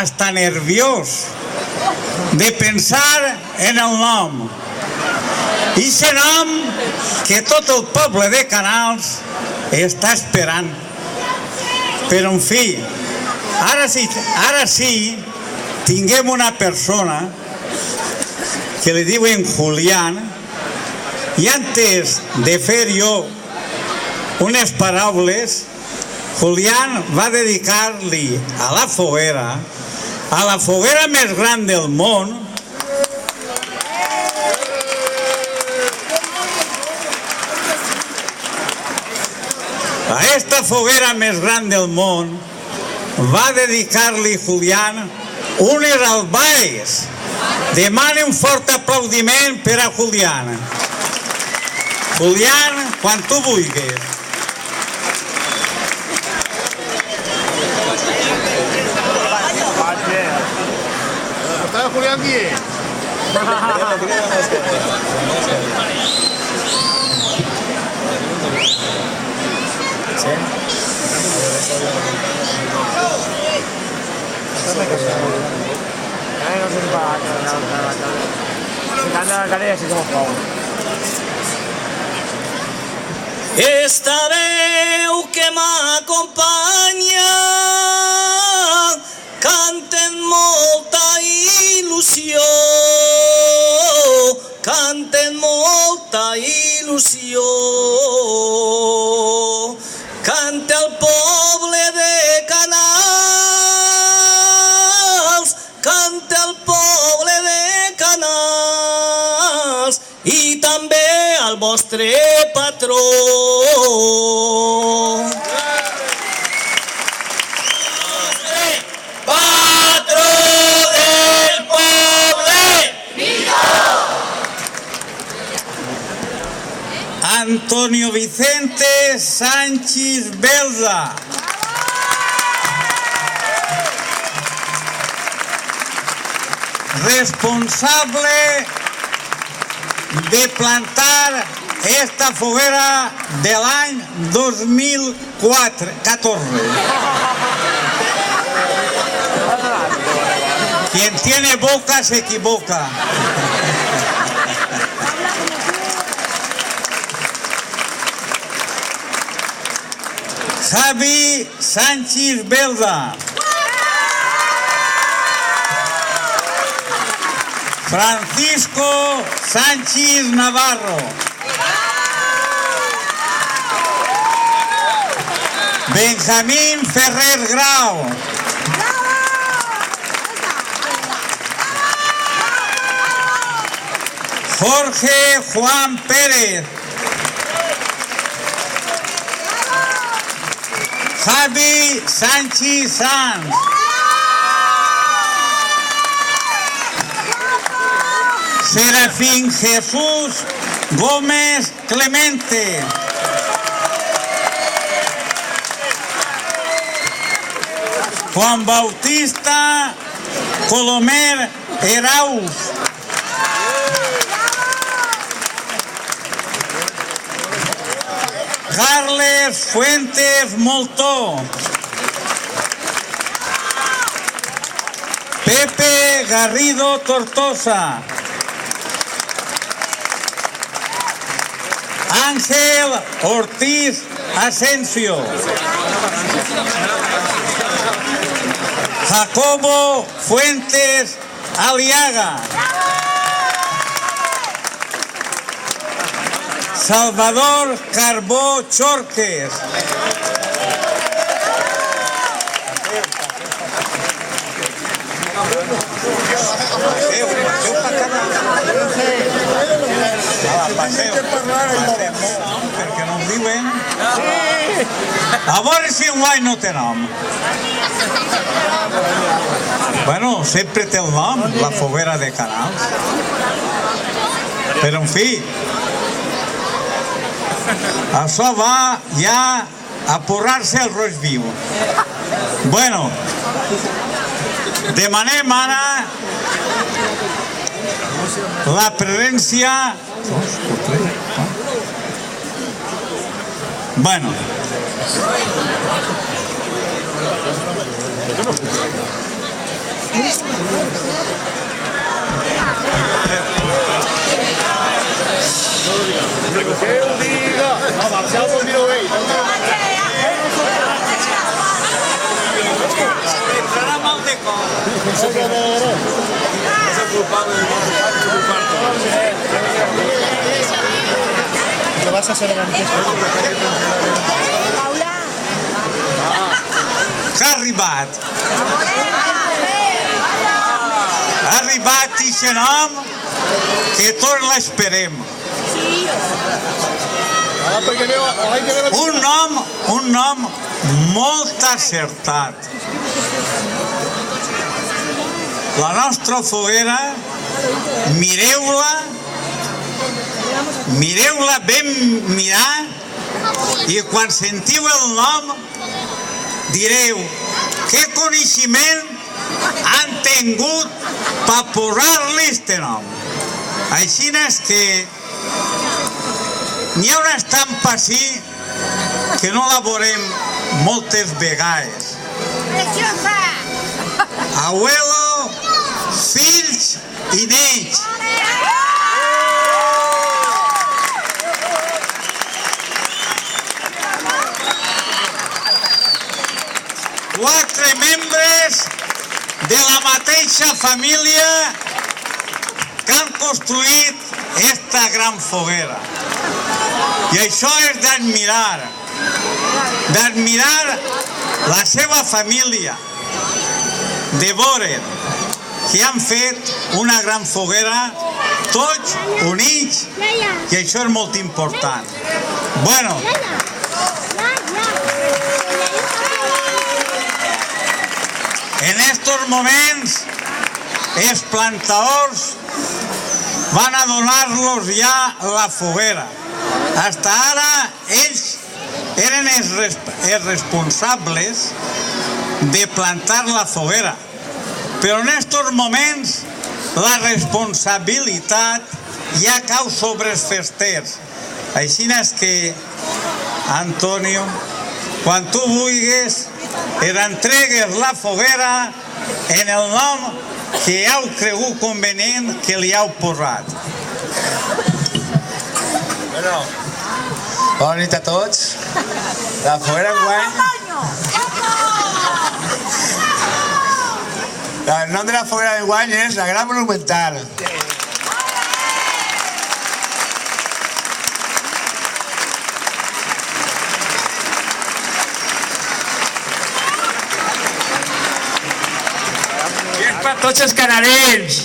està nerviós de pensar en el nom. I aquest nom que tot el poble de Canals està esperant. Però, en fi, ara sí, tinguem una persona que li diuen Julián, i antes de fer jo unes paraules, Julián va dedicar-li a la foguera més gran del món, a esta foguera més gran del món, va dedicar-li Julián unes albaes. Demane un fort aplaudiment per a Julián. Julián, quan tu vulguis. ¿Está Julián aquí? Esta veu que m'acompanya canta amb molta il·lusió, canta amb molta il·lusió, canta el poble de Canals, canta el poble de Canals i també el vostre patró. Patró del poble! Antonio Vicente Sánchez Belda. Responsable de plantar esta foguera de l'any 2014. Quien tiene boca se equivoca. Javi Sánchez Belda. Francisco Sánchez Navarro. Benjamín Ferrer Grau. Jorge Juan Pérez. Javi Sánchez Sanz. Serafín Jesús Gómez Clemente. Juan Bautista Colomer Erauz. Carles Fuentes Moltó. Pepe Garrido Tortosa. Ángel Ortiz Asensio. Jacobo Fuentes Aliaga. Salvador Carbó Chorques. Perquè no em diuen. A veure si un guai no té nom. Bueno, sempre té el nom, la foguera de Canals. Però, en fi, això va ja a porrar-se el roig viu. Bueno, demanem ara la presència... Bueno. Que ho diga! No, Marcial vol dir-ho ell. Entrarà mal de cor. És el culpable de Lo vas a hacer antes. Que ha arribat. Ha arribat aquest nom que tots l'esperem. Un nom molt acertat. La nostra foguera, mireu-la ben mirar i quan sentiu el nom direu què coneixement han tingut per posar-li este nom. Així és que n'hi ha una estampa així que no la veurem moltes vegades. Preciosa! Abuelo, fills i nets. Quatre membres de la mateixa família que han construït esta gran foguera. I això és d'admirar la seva família, de veure que han fet una gran foguera tots units i això és molt important. Bueno, en estos moments els plantadors van a donar-los ja la foguera. Hasta ara ells eren els responsables de plantar la foguera, però en estos moments la responsabilitat ja cau sobre els festers. Així és que, Antonio, quan tu vulguis, entregues la foguera en el nom que heu cregut convenient que li heu posat. Bueno, bona nit a tots. La foguera enguany... El nom de la foguera d'enguany és la Gran Monumental. I és per tots els canadencs.